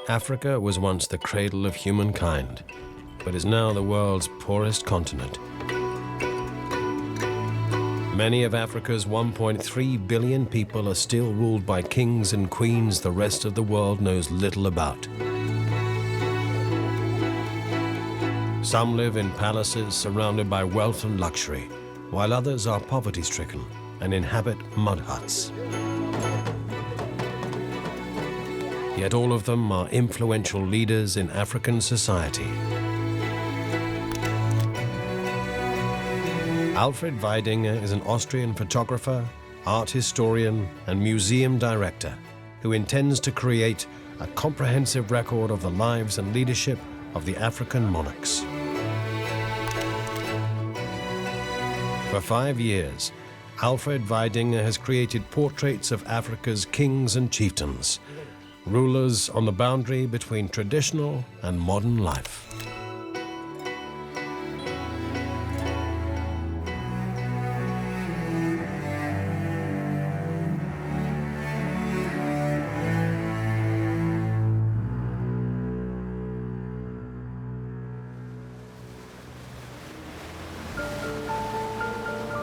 Africa was once the cradle of humankind, but is now the world's poorest continent. Many of Africa's 1.3 billion people are still ruled by kings and queens the rest of the world knows little about. Some live in palaces surrounded by wealth and luxury, while others are poverty-stricken and inhabit mud huts. Yet all of them are influential leaders in African society. Alfred Weidinger is an Austrian photographer, art historian, and museum director who intends to create a comprehensive record of the lives and leadership of the African monarchs. For 5 years, Alfred Weidinger has created portraits of Africa's kings and chieftains, rulers on the boundary between traditional and modern life.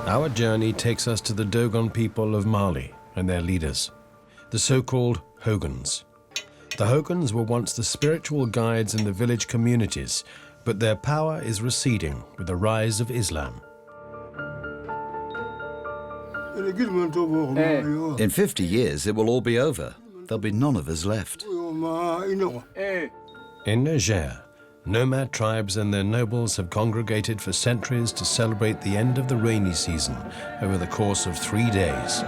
Our journey takes us to the Dogon people of Mali and their leaders, the so-called Hogans. The Hogans were once the spiritual guides in the village communities, but their power is receding with the rise of Islam. In 50 years, it will all be over. There'll be none of us left. In Niger, nomad tribes and their nobles have congregated for centuries to celebrate the end of the rainy season over the course of 3 days.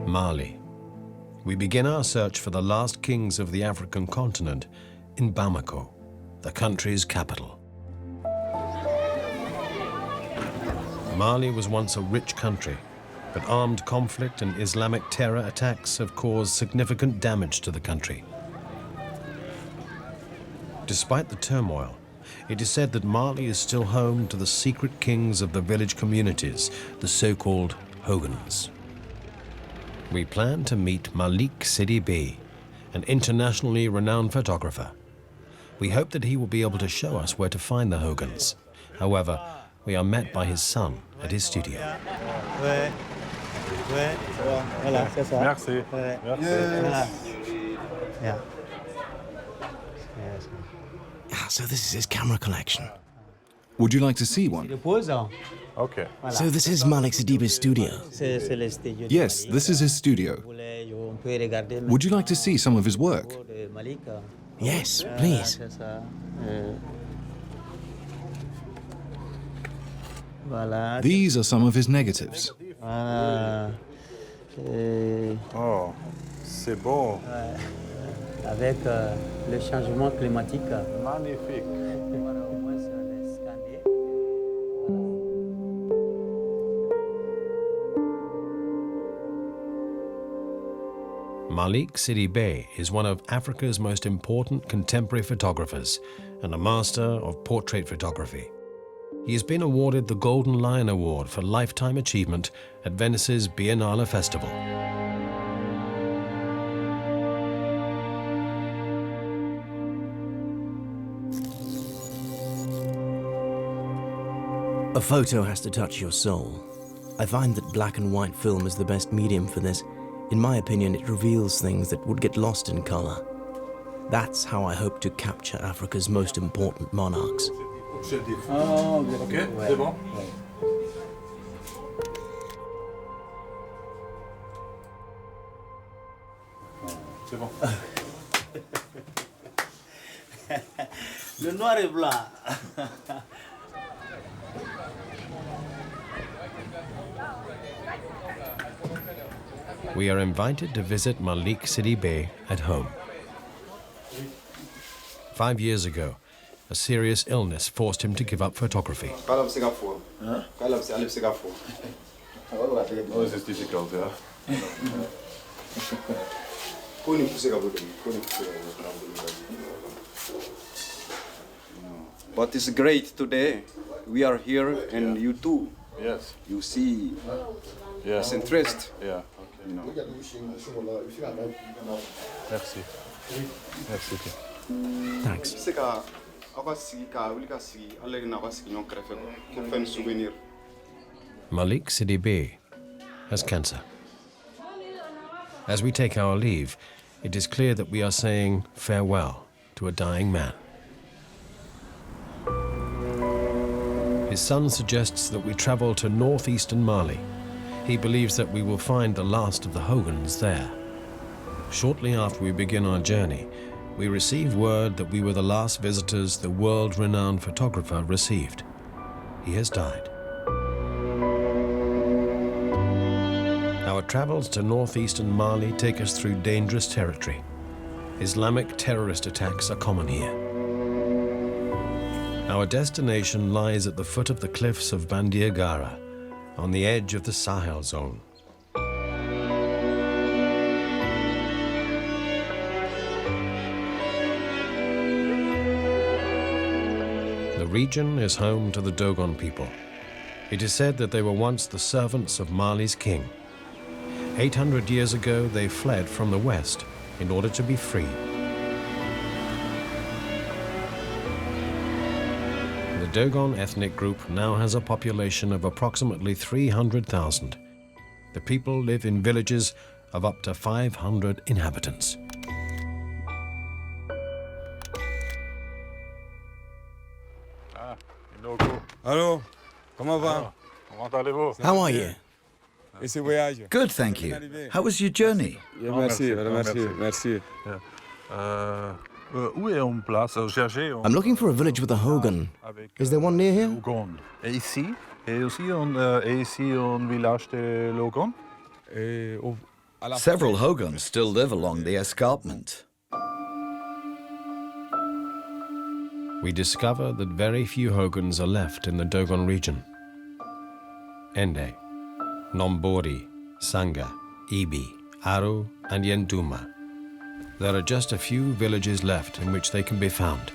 Mali. We begin our search for the last kings of the African continent in Bamako, the country's capital. Mali was once a rich country, but armed conflict and Islamic terror attacks have caused significant damage to the country. Despite the turmoil, it is said that Mali is still home to the secret kings of the village communities, the so-called Hogans. We plan to meet Malik Sidibé, an internationally renowned photographer. We hope that he will be able to show us where to find the Hogans. However, we are met by his son at his studio. Merci. So this is his camera collection. Would you like to see one? Okay. So this is Malik Sidibé's studio. Yes, this is his studio. Would you like to see some of his work? Yes, please. These are some of his negatives. Oh, c'est beau. Avec le changement climatique. Magnifique. Malik Sidibé is one of Africa's most important contemporary photographers and a master of portrait photography. He has been awarded the Golden Lion Award for Lifetime Achievement at Venice's Biennale Festival. A photo has to touch your soul. I find that black and white film is the best medium for this. In my opinion, it reveals things that would get lost in color. That's how I hope to capture Africa's most important monarchs. Oh, okay, c'est bon. C'est bon. Le noir et blanc. We are invited to visit Malik Sidibé at home. 5 years ago, a serious illness forced him to give up photography. Oh, this is difficult, yeah. What is great today, we are here and you too. Yes. You see Yeah. this interest. Yeah. You know. Merci. Merci. Thanks. Malik Sidibé has cancer. As we take our leave, it is clear that we are saying farewell to a dying man. His son suggests that we travel to northeastern Mali. He believes that we will find the last of the Hogans there. Shortly after we begin our journey, we receive word that we were the last visitors the world-renowned photographer received. He has died. Our travels to northeastern Mali take us through dangerous territory. Islamic terrorist attacks are common here. Our destination lies at the foot of the cliffs of Bandiagara, on the edge of the Sahel zone. The region is home to the Dogon people. It is said that they were once the servants of Mali's king. 800 years ago, they fled from the west in order to be free. The Dogon ethnic group now has a population of approximately 300,000. The people live in villages of up to 500 inhabitants. Allô, comment va? Comment allez-vous? How are you? Et ce voyage? Good, thank you. How was your journey? Merci, merci. Où est une place? I'm looking for a village with a Hogan. Is there one near here? Hogon. Et ici? Et aussi un village de Hogon? Several Hogans still live along the escarpment. We discover that very few Hogans are left in the Dogon region. Ende, Nombori, Sanga, Ibi, Aru, and Yenduma. There are just a few villages left in which they can be found.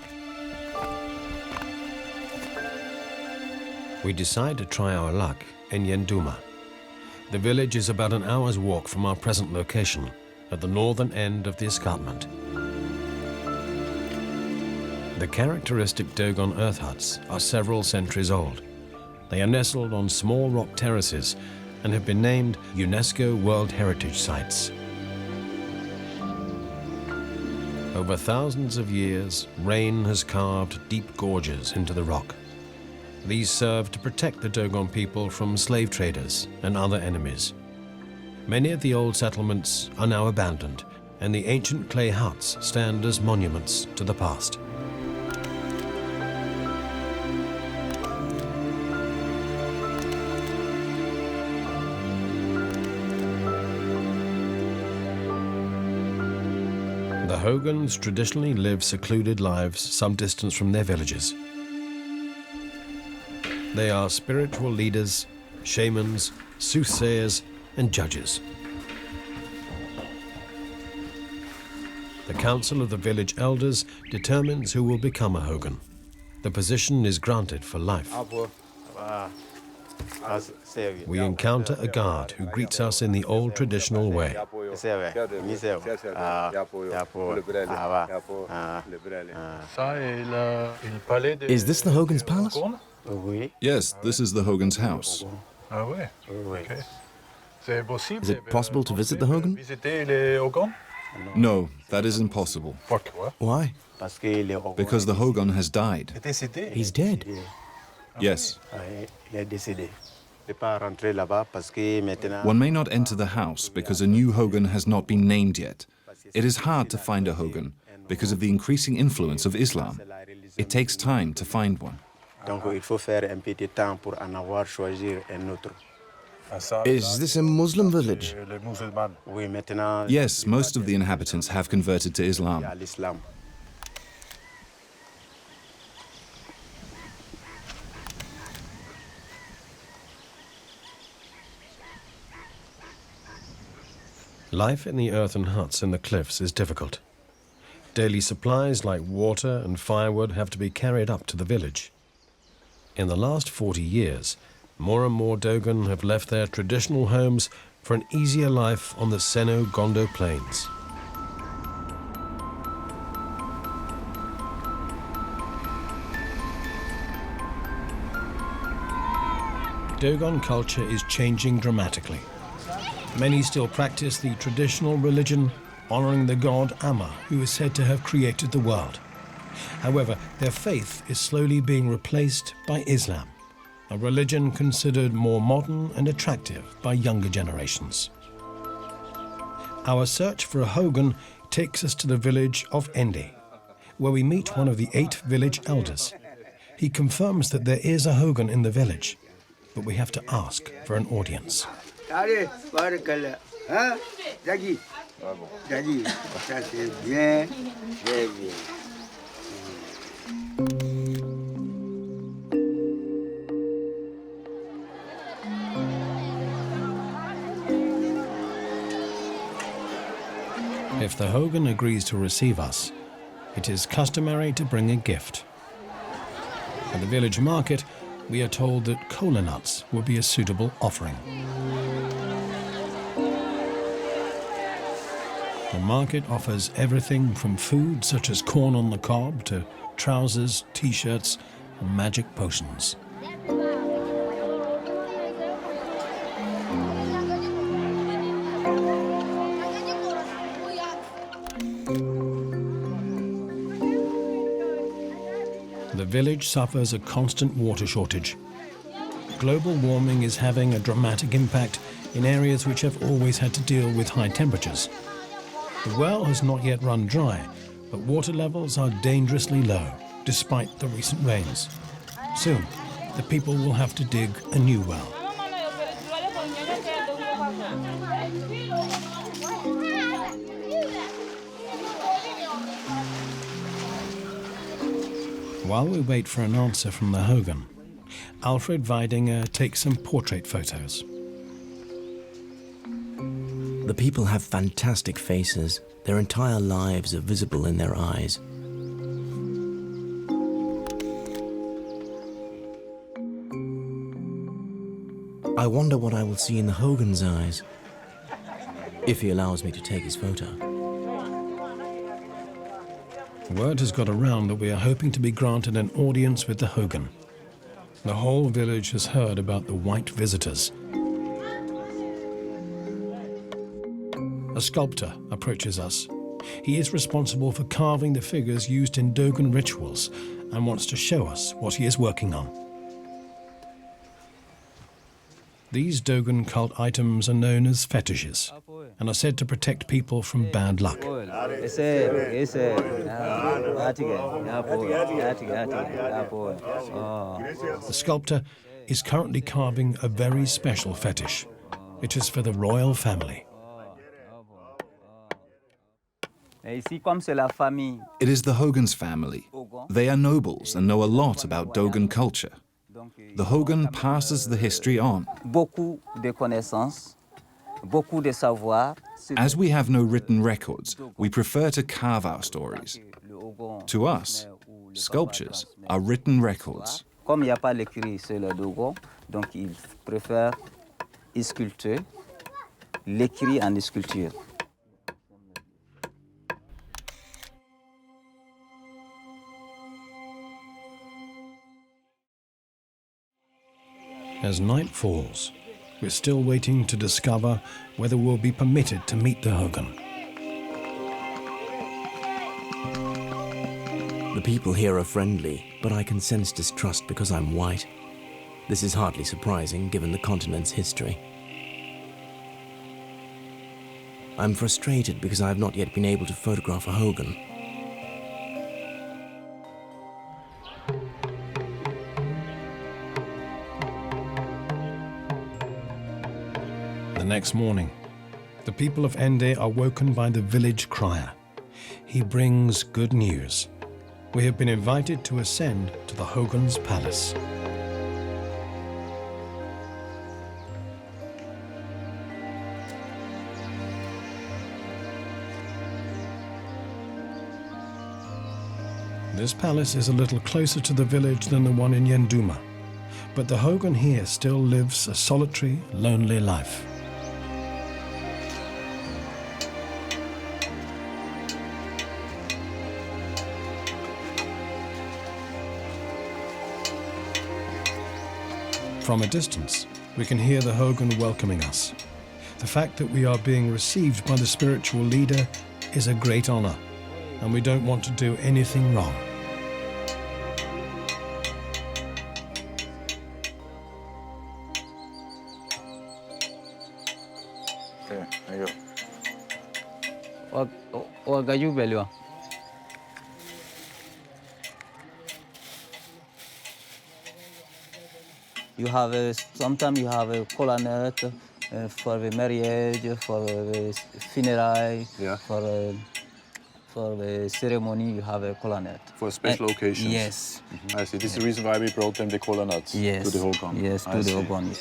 We decide to try our luck in Yenduma. The village is about an hour's walk from our present location, at the northern end of the escarpment. The characteristic Dogon earth huts are several centuries old. They are nestled on small rock terraces and have been named UNESCO World Heritage Sites. Over thousands of years, rain has carved deep gorges into the rock. These serve to protect the Dogon people from slave traders and other enemies. Many of the old settlements are now abandoned, and the ancient clay huts stand as monuments to the past. The Hogans traditionally live secluded lives some distance from their villages. They are spiritual leaders, shamans, soothsayers, and judges. The council of the village elders determines who will become a Hogan. The position is granted for life. We encounter a guard who greets us in the old traditional way. Is this the Hogan's palace? Yes, this is the Hogan's house. Is it possible to visit the Hogan? No, that is impossible, Why? because the Hogan has died. He's dead. Yes. One may not enter the house because a new Hogan has not been named yet. It is hard to find a Hogan because of the increasing influence of Islam. It takes time to find one. Is this a Muslim village? Yes, most of the inhabitants have converted to Islam. Life in the earthen huts in the cliffs is difficult. Daily supplies like water and firewood have to be carried up to the village. In the last 40 years, more and more Dogon have left their traditional homes for an easier life on the Seno-Gondo plains. Dogon culture is changing dramatically. Many still practice the traditional religion, honoring the god Amma, who is said to have created the world. However, their faith is slowly being replaced by Islam, a religion considered more modern and attractive by younger generations. Our search for a Hogan takes us to the village of Ende, where we meet one of the 8 village elders. He confirms that there is a Hogan in the village, but we have to ask for an audience. If the Hogan agrees to receive us, it is customary to bring a gift. At the village market, we are told that cola nuts would be a suitable offering. The market offers everything from food such as corn on the cob to trousers, t-shirts, and magic potions. The village suffers a constant water shortage. Global warming is having a dramatic impact in areas which have always had to deal with high temperatures. The well has not yet run dry, but water levels are dangerously low, despite the recent rains. Soon, the people will have to dig a new well. While we wait for an answer from the Hogan, Alfred Weidinger takes some portrait photos. The people have fantastic faces. Their entire lives are visible in their eyes. I wonder what I will see in the Hogan's eyes, if he allows me to take his photo. Word has got around that we are hoping to be granted an audience with the Hogan. The whole village has heard about the white visitors. A sculptor approaches us. He is responsible for carving the figures used in Dogon rituals and wants to show us what he is working on. These Dogon cult items are known as fetishes and are said to protect people from bad luck. The sculptor is currently carving a very special fetish. It is for the royal family. It is the Hogan's family. They are nobles and know a lot about Dogon culture. The Hogan passes the history on. As we have no written records, we prefer to carve our stories. To us, sculptures are written records. Comme il n'y a pas l'écrit sur le Dogon, donc ils préfèrent sculpter l'écrit en sculpture. As night falls, we're still waiting to discover whether we'll be permitted to meet the Hogan. The people here are friendly, but I can sense distrust because I'm white. This is hardly surprising given the continent's history. I'm frustrated because I have not yet been able to photograph a Hogan. The next morning, the people of Ende are woken by the village crier. He brings good news. We have been invited to ascend to the Hogan's palace. This palace is a little closer to the village than the one in Yenduma, but the Hogan here still lives a solitary, lonely life. From a distance, we can hear the Hogan welcoming us. The fact that we are being received by the spiritual leader is a great honor, and we don't want to do anything wrong. You have sometimes you have a coronet for the marriage, for the funeral, for the ceremony. You have a coronet For special occasions? Yes. I see. This is the reason why we brought them the coronets to the Hogan. Yes, to the Hogan.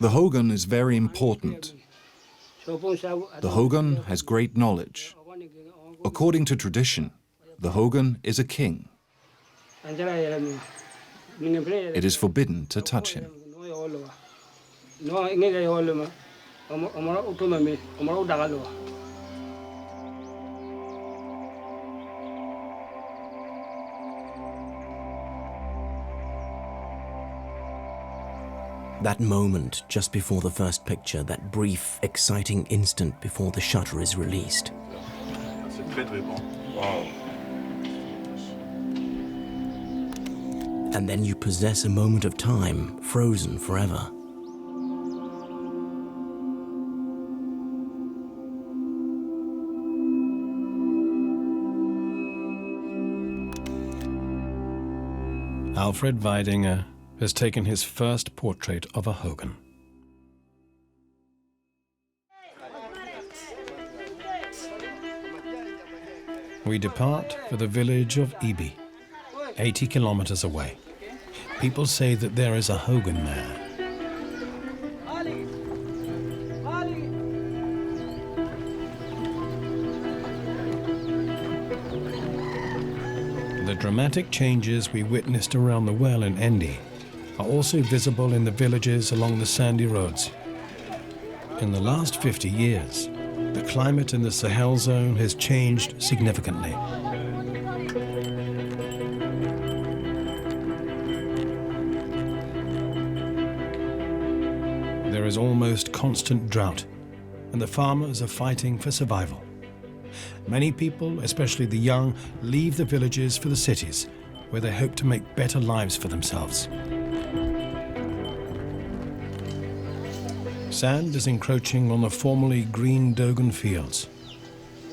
The Hogan is very important. The Hogan has great knowledge. According to tradition, the Hogan is a king. It is forbidden to touch him. That moment just before the first picture, that brief, exciting instant before the shutter is released. Wow. And then you possess a moment of time, frozen forever. Alfred Weidinger has taken his first portrait of a Hogan. We depart for the village of Ibi, 80 kilometers away. People say that there is a Hogan there. The dramatic changes we witnessed around the well in Endi are also visible in the villages along the sandy roads. In the last 50 years, the climate in the Sahel zone has changed significantly. There is almost constant drought, and the farmers are fighting for survival. Many people, especially the young, leave the villages for the cities, where they hope to make better lives for themselves. Sand is encroaching on the formerly green Dogon fields.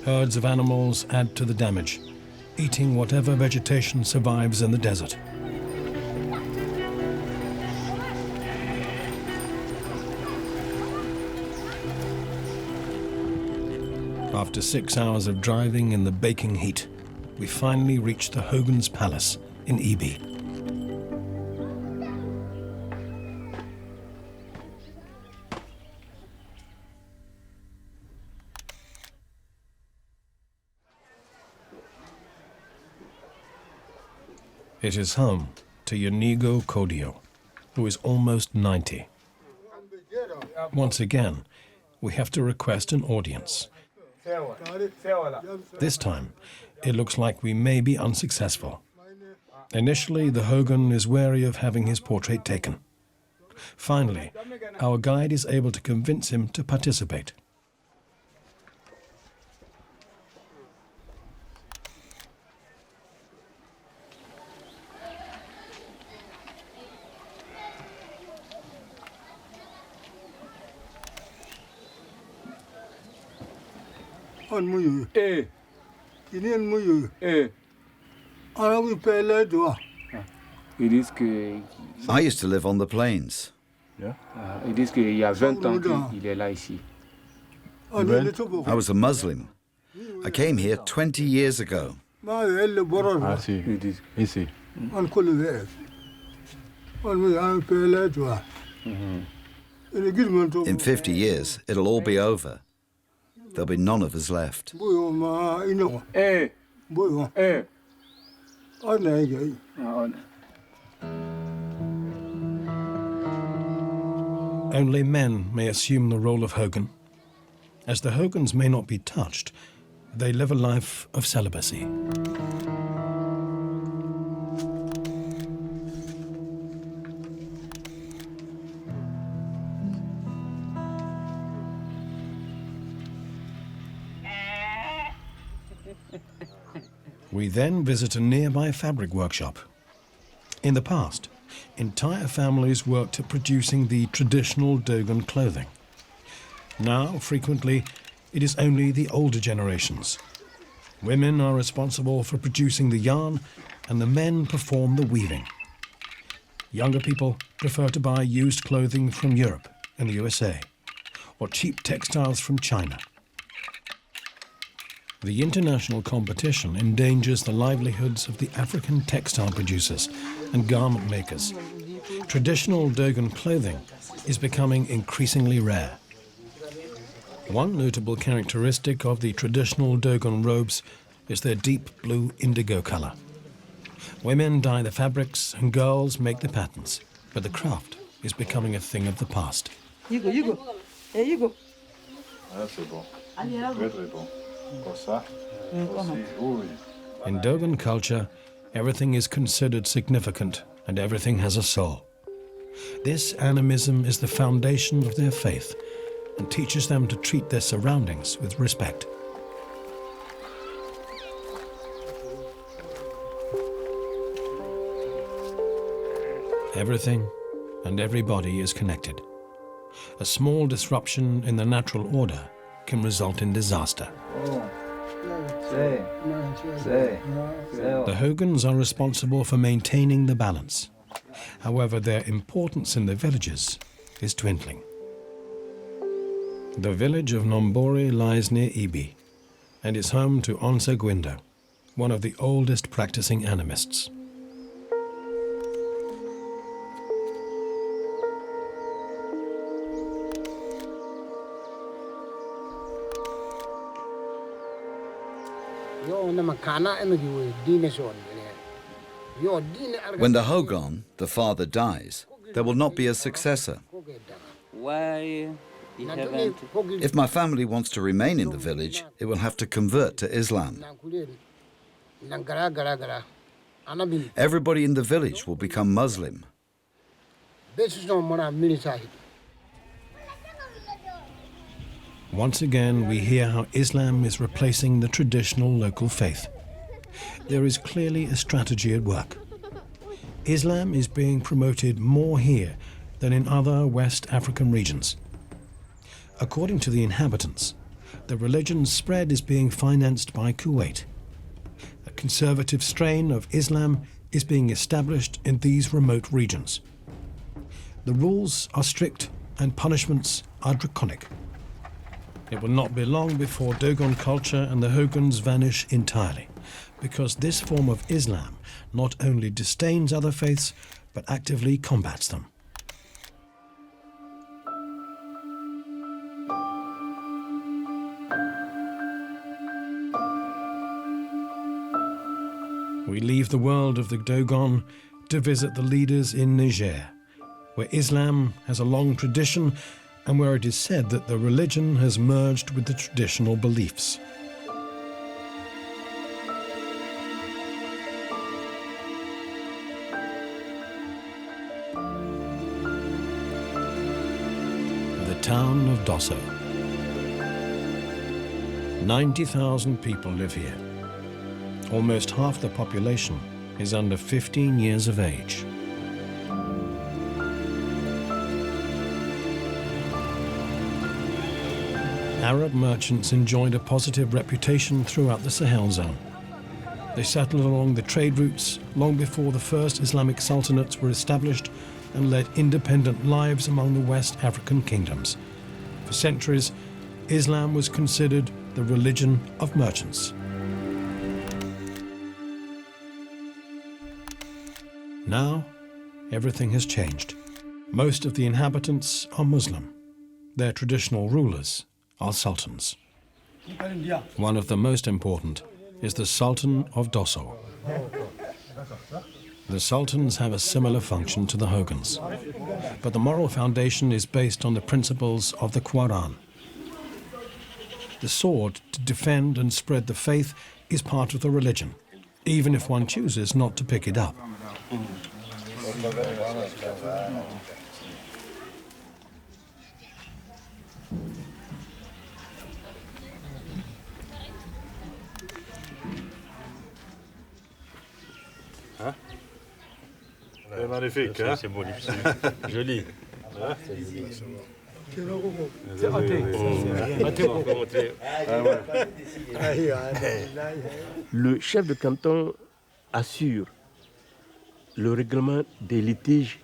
Herds of animals add to the damage, eating whatever vegetation survives in the desert. After 6 hours of driving in the baking heat, we finally reached the Hogan's Palace in Ibi. It is home to Yanigo Kodio, who is almost 90. Once again, we have to request an audience. This time, it looks like we may be unsuccessful. Initially, the Hogan is wary of having his portrait taken. Finally, our guide is able to convince him to participate. I used to live on the plains. I was a Muslim. I came here 20 years ago. In 50 years, it'll all be over. There'll be none of us left. Only men may assume the role of Hogan. As the Hogans may not be touched, they live a life of celibacy. We then visit a nearby fabric workshop. In the past, entire families worked at producing the traditional Dogon clothing. Now, frequently, it is only the older generations. Women are responsible for producing the yarn, and the men perform the weaving. Younger people prefer to buy used clothing from Europe and the USA, or cheap textiles from China. The international competition endangers the livelihoods of the African textile producers and garment makers. Traditional Dogon clothing is becoming increasingly rare. One notable characteristic of the traditional Dogon robes is their deep blue indigo color. Women dye the fabrics and girls make the patterns, but the craft is becoming a thing of the past. Hey, you go. In Dogon culture, everything is considered significant and everything has a soul. This animism is the foundation of their faith and teaches them to treat their surroundings with respect. Everything and everybody is connected. A small disruption in the natural order can result in disaster. The Hogans are responsible for maintaining the balance. However, their importance in the villages is dwindling. The village of Nombori lies near Ibi and is home to Onsa Gwindo, one of the oldest practicing animists. When the Hogon, the father, dies, there will not be a successor. Why he haven't? If my family wants to remain in the village, it will have to convert to Islam. Everybody in the village will become Muslim. Once again, we hear how Islam is replacing the traditional local faith. There is clearly a strategy at work. Islam is being promoted more here than in other West African regions. According to the inhabitants, the religion's spread is being financed by Kuwait. A conservative strain of Islam is being established in these remote regions. The rules are strict and punishments are draconic. It will not be long before Dogon culture and the Hogans vanish entirely, because this form of Islam not only disdains other faiths, but actively combats them. We leave the world of the Dogon to visit the leaders in Niger, where Islam has a long tradition and where it is said that the religion has merged with the traditional beliefs. The town of Dosso. 90,000 people live here. Almost half the population is under 15 years of age. Arab merchants enjoyed a positive reputation throughout the Sahel zone. They settled along the trade routes long before the first Islamic sultanates were established and led independent lives among the West African kingdoms. For centuries, Islam was considered the religion of merchants. Now, everything has changed. Most of the inhabitants are Muslim. Their traditional rulers are sultans. One of the most important is the Sultan of Dosso. The sultans have a similar function to the Hogans, but the moral foundation is based on the principles of the Quran. The sword to defend and spread the faith is part of the religion, even if one chooses not to pick it up. C'est magnifique, hein? C'est beau, joli. Le chef de canton assure le règlement des litiges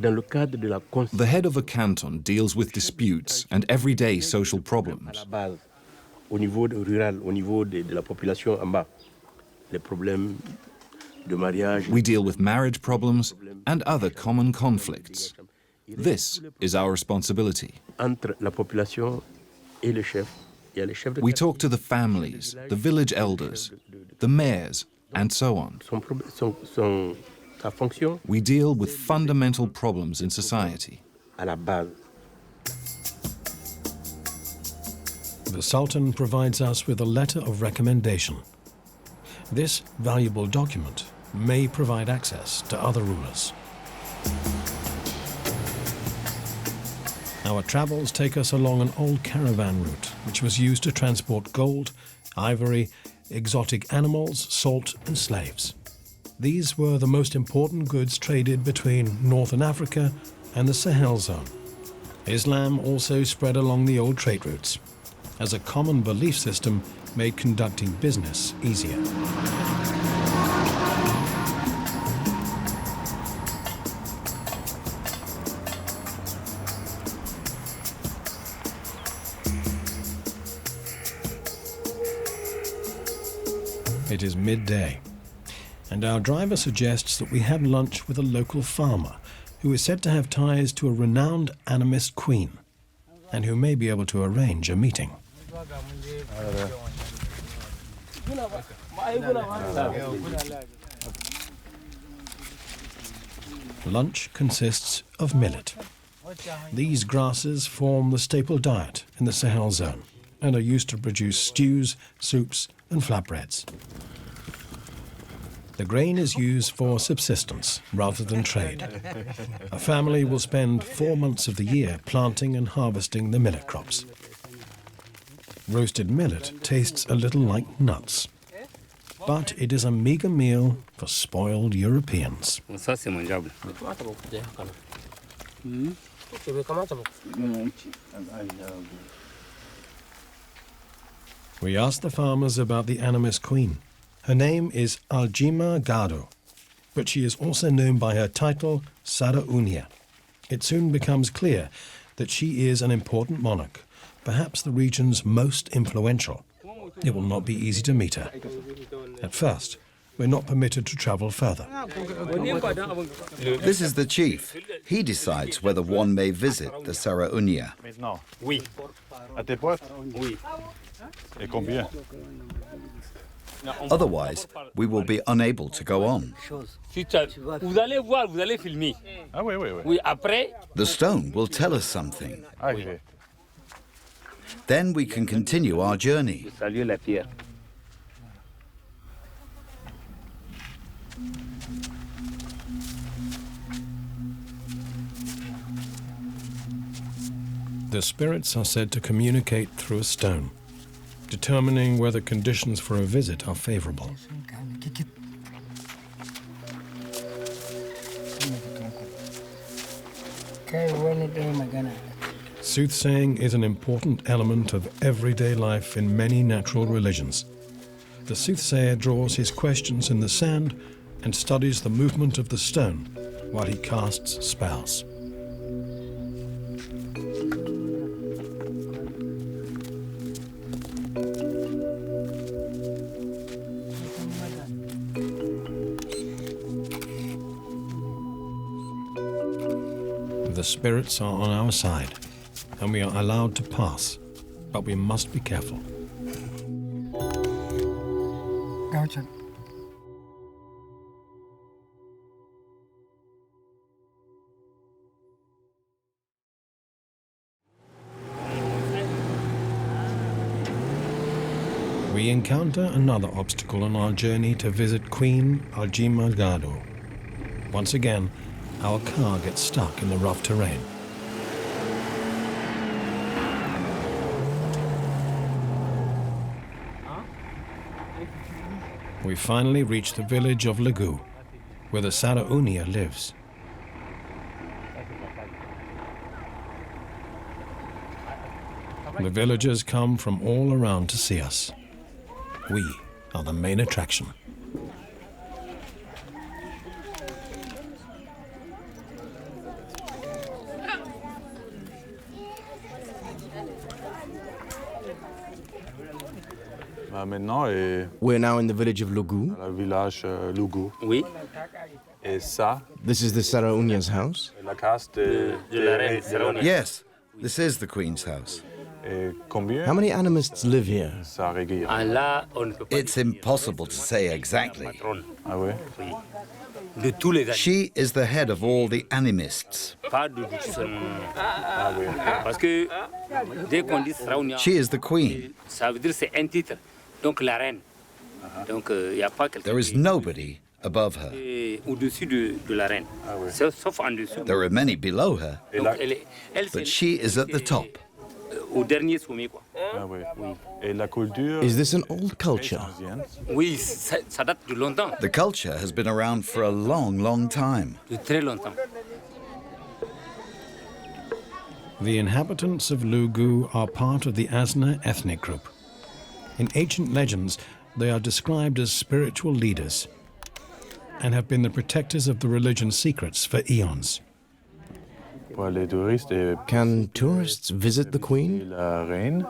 dans le cadre de la The head of a canton deals with disputes and everyday social problems. au niveau rural, au niveau de la population en bas. Les problèmes de mariage. We deal with marriage problems and other common conflicts. This is our responsibility. Entre la population et le chef, il y a le chef de We talk to the families, the village elders, the mayors, and so on. Sa fonction We deal with fundamental problems in society. à la base. The Sultan provides us with a letter of recommendation. This valuable document may provide access to other rulers. Our travels take us along an old caravan route, which was used to transport gold, ivory, exotic animals, salt, and slaves. These were the most important goods traded between northern Africa and the Sahel zone. Islam also spread along the old trade routes, as a common belief system made conducting business easier. It is midday, and our driver suggests that we have lunch with a local farmer who is said to have ties to a renowned animist queen and who may be able to arrange a meeting. Lunch consists of millet. These grasses form the staple diet in the Sahel zone and are used to produce stews, soups, and flatbreads. The grain is used for subsistence rather than trade. A family will spend 4 months of the year planting and harvesting the millet crops. Roasted millet tastes a little like nuts, but it is a meager meal for spoiled Europeans. Ça, c'est mangeable. We asked the farmers about the animist queen. Her name is Aljima Gado, but she is also known by her title, Saraunia. It soon becomes clear that she is an important monarch, perhaps the region's most influential. It will not be easy to meet her. At first, we're not permitted to travel further. This is the chief. He decides whether one may visit the Saraunia. Oui. À tes potes? Oui. Et combien? Otherwise, we will be unable to go on. Vous allez voir, vous allez filmer. Ah oui, oui, oui. Oui, après. The stone will tell us something. Arrivé. Then we can continue our journey. Saluer la pierre. The spirits are said to communicate through a stone, determining whether conditions for a visit are favorable. Soothsaying is an important element of everyday life in many natural religions. The soothsayer draws his questions in the sand and studies the movement of the stone while he casts spells. spirits are on our side, and we are allowed to pass, but we must be careful. We encounter another obstacle on our journey to visit Queen Aljimalgado. Once again, our car gets stuck in the rough terrain. We finally reach the village of Legu, where the Saraunia lives. The villagers come from all around to see us. We are the main attraction. We're now in the village of Lugu. Village Lugu. Oui. Et ça, This is the Saraunia's house. la case de la reine Saraunia. Yes, this is the Queen's house. Et combien How many animists live here? ça regarde? Ah, là, on ne peut pas It's impossible to say exactly. patronne. Ah ouais? Oui. De tous les animaux. She is the head of all the animists. Pas de doute sur mon nom. Parce que dès qu'on dit Saraunia, She is the Queen. ça veut dire c'est un titre. Donc la reine. Donc il n'y a pas quelqu'un There is nobody above her. qui est au-dessus de la reine. Sauf en dessous. There are many below her, Donc elle but she is at the top. Au dernier sommet, quoi. Ah ouais. Et la culture Is this an old culture? ancienne. Oui, ça date de longtemps, The culture has been around for a long, long time. de très longtemps. The inhabitants of Lugu are part of the Asna ethnic group. In ancient legends, they are described as spiritual leaders and have been the protectors of the religion's secrets for eons. Pour les touristes et Can tourists visit the Queen? la reine.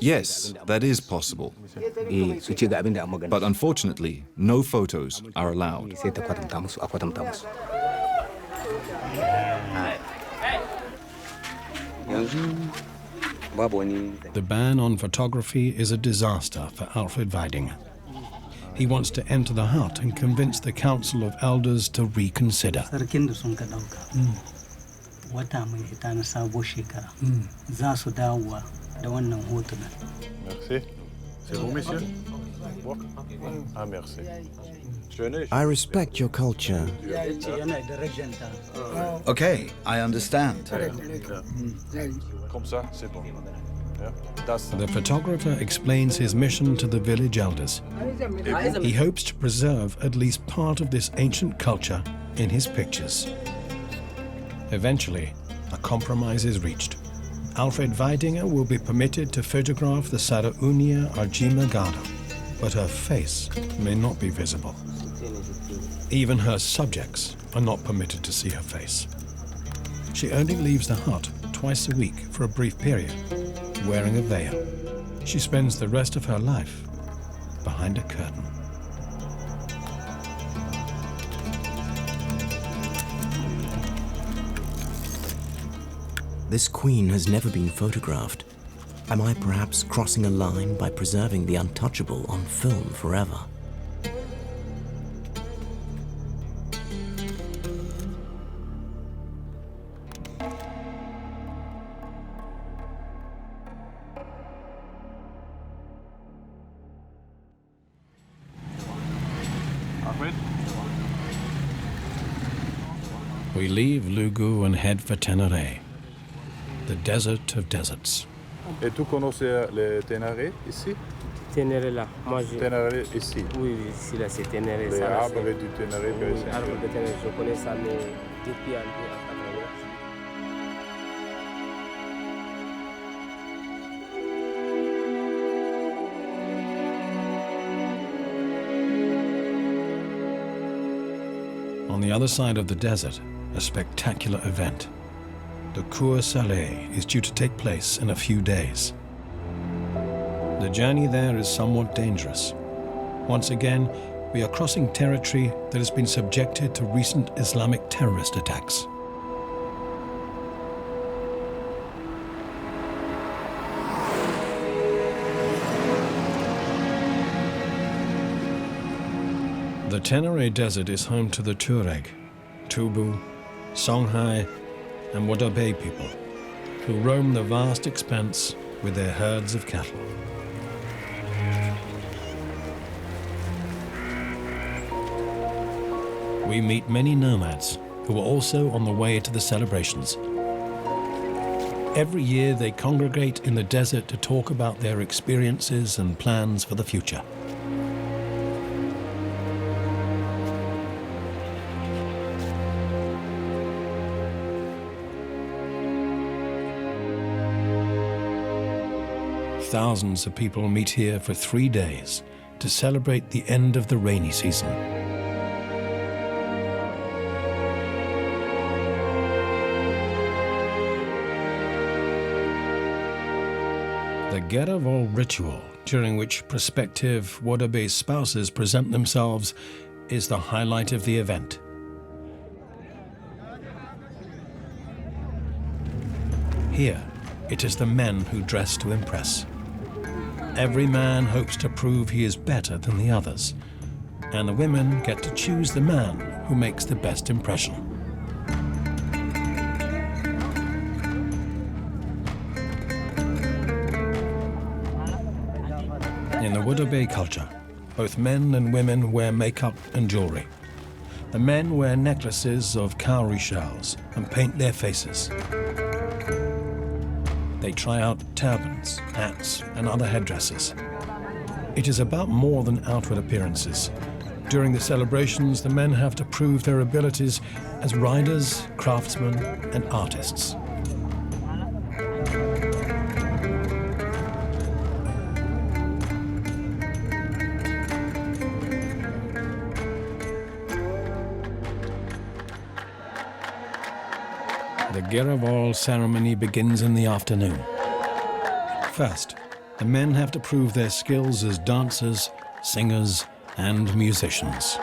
Yes, that is possible. But unfortunately, no photos are allowed. The ban on photography is a disaster for Alfred Weidinger. He wants to enter the hut and convince the Council of Elders to reconsider. Sarkin da sun ka dauka. Wata mai ita na sabo shekara. Za su dawowa da wannan hotunan. Merci. C'est bon, monsieur? Ah, merci. I respect your culture. Yana da rajanta. Okay, I understand. Comme ça, c'est bon. Yeah, that's The photographer explains his mission to the village elders. He hopes to preserve at least part of this ancient culture in his pictures. Eventually, a compromise is reached. Alfred Weidinger will be permitted to photograph the Saraunia Arjimagada, but her face may not be visible. Even her subjects are not permitted to see her face. She only leaves the hut twice a week for a brief period, wearing a veil. She spends the rest of her life behind a curtain. This queen has never been photographed. Am I perhaps crossing a line by preserving the untouchable on film forever? We leave Lugu and head for Tenere, the desert of deserts. Et tu connais les Ténéré ici? Ténéré là, moi je... Ténéré ici? Oui, ici là c'est Ténéré. Les ça, arbres du Ténéré, par oui, exemple. arbres de Ténéré, je connais ça, mais depuis un peu à 80. On the other side of the desert, a spectacular event. The Cour Saleh is due to take place in a few days. The journey there is somewhat dangerous. Once again, we are crossing territory that has been subjected to recent Islamic terrorist attacks. The Tenere Desert is home to the Tuareg, Tubu, Songhai, and Wadabe people, who roam the vast expanse with their herds of cattle. We meet many nomads who are also on the way to the celebrations. Every year they congregate in the desert to talk about their experiences and plans for the future. Thousands of people meet here for 3 days to celebrate the end of the rainy season. The Geravol ritual, during which prospective Wadabe spouses present themselves, is the highlight of the event. Here, it is the men who dress to impress. Every man hopes to prove he is better than the others, and the women get to choose the man who makes the best impression. In the Wadabe culture, both men and women wear makeup and jewelry. The men wear necklaces of cowrie shells and paint their faces. They try out turbans, hats, and other headdresses. It is about more than outward appearances. During the celebrations, the men have to prove their abilities as riders, craftsmen, and artists. The Geravol ceremony begins in the afternoon. First, the men have to prove their skills as dancers, singers, and musicians.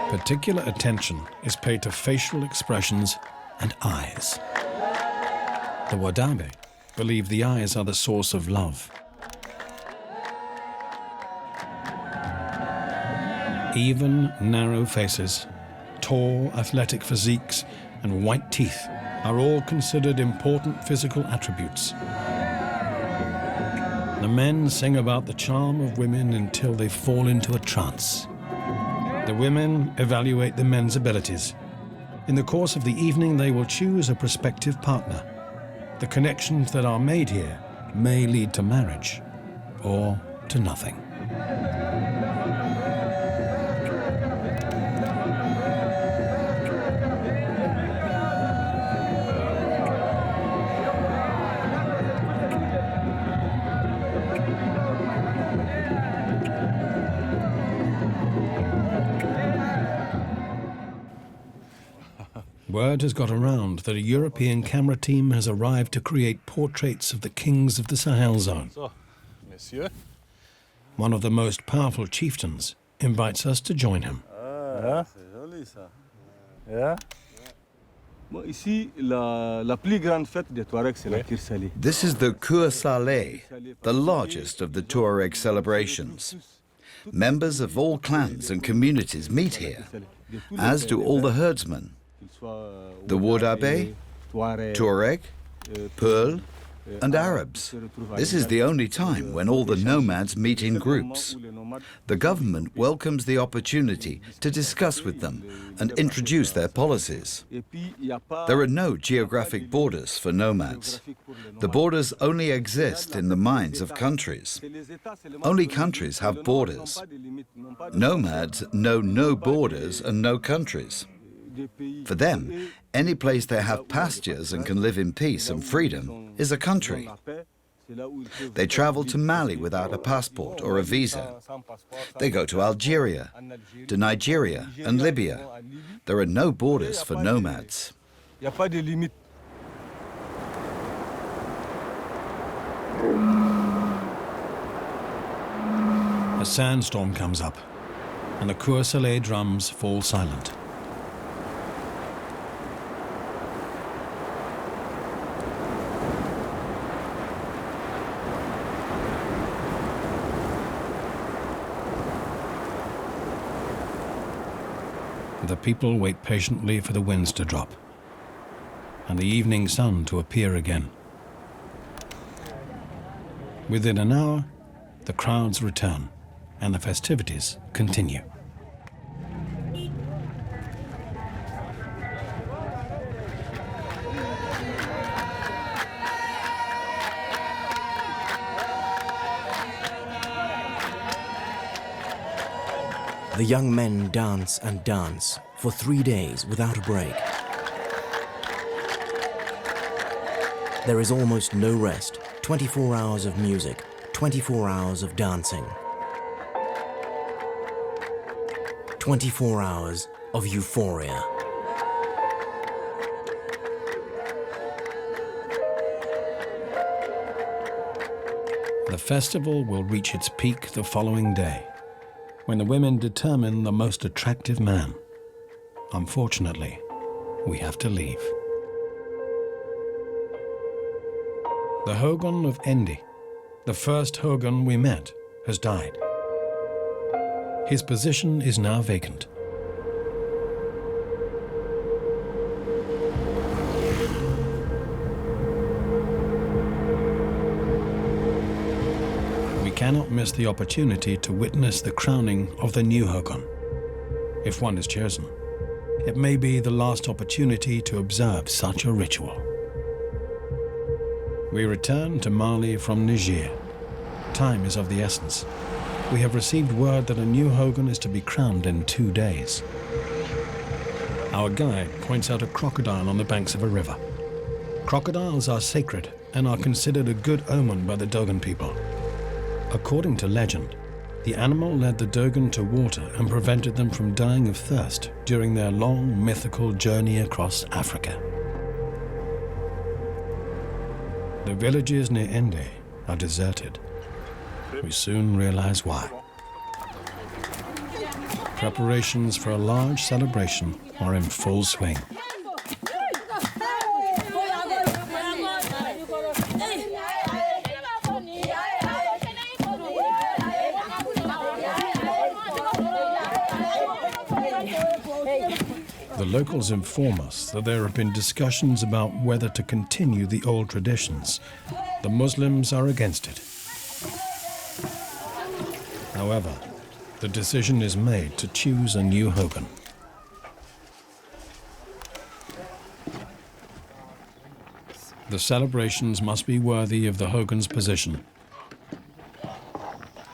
Particular attention is paid to facial expressions and eyes. The Wadabe believe the eyes are the source of love. Even, narrow faces, tall, athletic physiques, and white teeth are all considered important physical attributes. The men sing about the charm of women until they fall into a trance. The women evaluate the men's abilities. In the course of the evening, they will choose a prospective partner. The connections that are made here may lead to marriage or to nothing. Word has got around that a European camera team has arrived to create portraits of the kings of the Sahel zone. One of the most powerful chieftains invites us to join him. This is the Kur Saleh, the largest of the Tuareg celebrations. Members of all clans and communities meet here, as do all the herdsmen. The Wadabe, Tuareg, Pearl, and Arabs. This is the only time when all the nomads meet in groups. The government welcomes the opportunity to discuss with them and introduce their policies. There are no geographic borders for nomads. The borders only exist in the minds of countries. Only countries have borders. Nomads know no borders and no countries. For them, any place they have pastures and can live in peace and freedom is a country. They travel to Mali without a passport or a visa. They go to Algeria, to Nigeria and Libya. There are no borders for nomads. n'y a pas de limite. A sandstorm comes up, and the Coeur-Salé drums fall silent. The people wait patiently for the winds to drop and the evening sun to appear again. Within an hour, the crowds return and the festivities continue. The young men dance and dance for 3 days without a break. There is almost no rest, 24 hours of music, 24 hours of dancing. 24 hours of euphoria. The festival will reach its peak the following day, when the women determine the most attractive man. Unfortunately, we have to leave. The Hogon of Endi, the first Hogon we met, has died. His position is now vacant. We cannot miss the opportunity to witness the crowning of the new Hogon. If one is chosen, it may be the last opportunity to observe such a ritual. We return to Mali from Niger. Time is of the essence. We have received word that a new Hogon is to be crowned in 2 days. Our guide points out a crocodile on the banks of a river. Crocodiles are sacred and are considered a good omen by the Dogon people. According to legend, the animal led the Dogon to water and prevented them from dying of thirst during their long mythical journey across Africa. The villages near Ende are deserted. We soon realize why. Preparations for a large celebration are in full swing. The locals inform us that there have been discussions about whether to continue the old traditions. The Muslims are against it. However, the decision is made to choose a new Hogon. The celebrations must be worthy of the Hogon's position,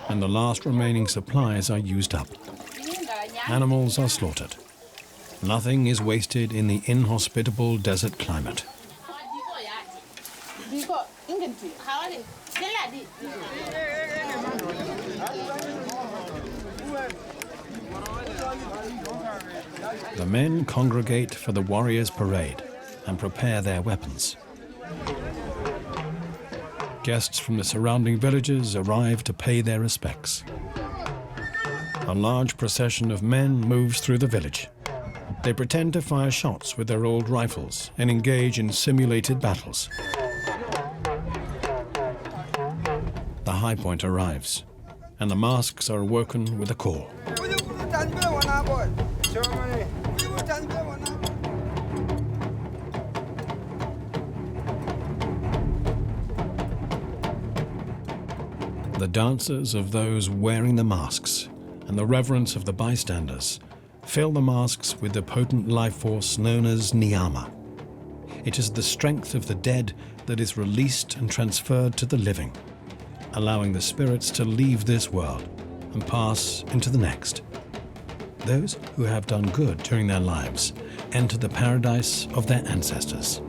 and the last remaining supplies are used up. Animals are slaughtered. Nothing is wasted in the inhospitable desert climate. The men congregate for the warriors' parade and prepare their weapons. Guests from the surrounding villages arrive to pay their respects. A large procession of men moves through the village. They pretend to fire shots with their old rifles and engage in simulated battles. The high point arrives, and the masks are awoken with a call. The dances of those wearing the masks and the reverence of the bystanders fill the masks with the potent life force known as Niyama. It is the strength of the dead that is released and transferred to the living, allowing the spirits to leave this world and pass into the next. Those who have done good during their lives enter the paradise of their ancestors.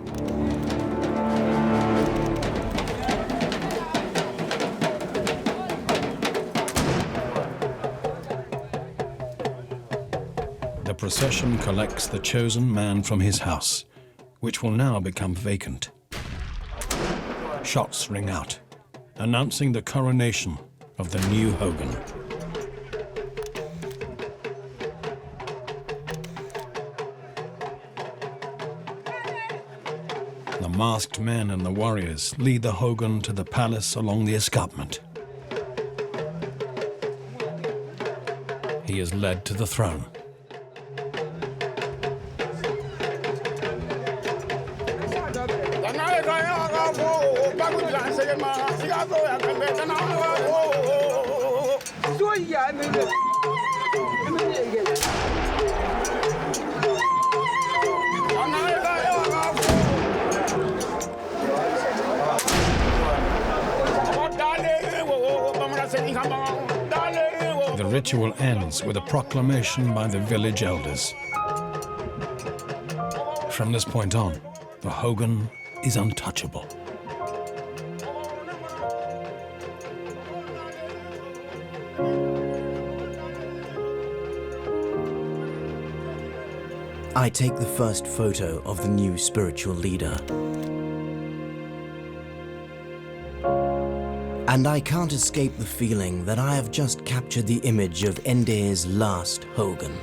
The procession collects the chosen man from his house, which will now become vacant. Shots ring out, announcing the coronation of the new Hogan. The masked men and the warriors lead the Hogan to the palace along the escarpment. He is led to the throne. The ritual ends with a proclamation by the village elders. From this point on, the Hogan is untouchable. I take the first photo of the new spiritual leader. And I can't escape the feeling that I have just captured the image of Ende's last Hogan.